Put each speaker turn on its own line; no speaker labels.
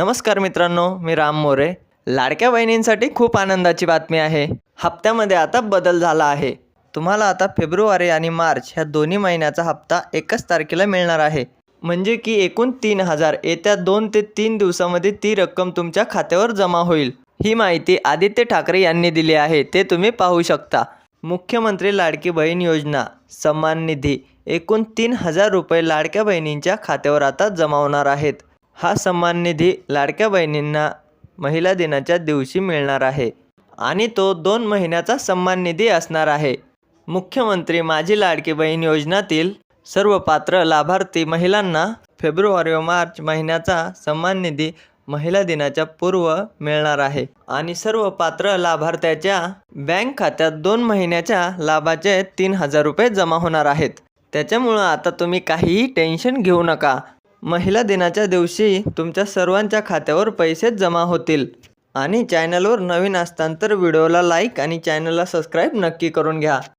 नमस्कार मित्रांनो, मी राम मोरे। लाडक्या बहिणींसाठी खूप आनंदाची बातमी आहे। हप्त्यामध्ये आता बदल झाला आहे। तुम्हाला आता फेब्रुवारी आणि मार्च ह्या दोन्ही महिन्याचा हप्ता एकाच तारखेला मिळणार आहे। म्हणजे की एकूण 3,000 येत्या 2 ते 3 दिवसामध्ये ती रक्कम तुमच्या खात्यावर जमा होईल। ही माहिती आदित्य ठाकरे यांनी दिली आहे, ते तुम्ही पाहू शकता। मुख्यमंत्री लाडकी बहीण योजना सन्मान निधी एकूण 3,000 रुपये लाडक्या बहिणींच्या खात्यावर आता जमा होणार आहेत। हा सन्मान निधी लाडक्या बहिणींना महिला दिनाच्या दिवशी मिळणार आहे आणि तो 2 महिन्याचा सन्मान निधी असणार आहे। मुख्यमंत्री माझी लाडकी बहीण योजनेतील सर्व पात्र लाभार्थी महिलांना फेब्रुवारी व मार्च महिन्याचा सन्मान निधी महिला दिनाच्या पूर्व मिळणार आहे आणि सर्व पात्र लाभार्थ्याच्या बँक खात्यात 2 महिन्याच्या लाभाचे 3,000 रुपये जमा होणार आहेत। त्याच्यामुळं आता तुम्ही काहीही टेन्शन घेऊ नका। महिला दिनाच्या दिवशी तुमच्या सर्वांच्या खात्यावर पैसे जमा होतील। आणि चॅनलवर नवीन असताना तर व्हिडिओला लाईक आणि चॅनलला सबस्क्राईब नक्की करून घ्या।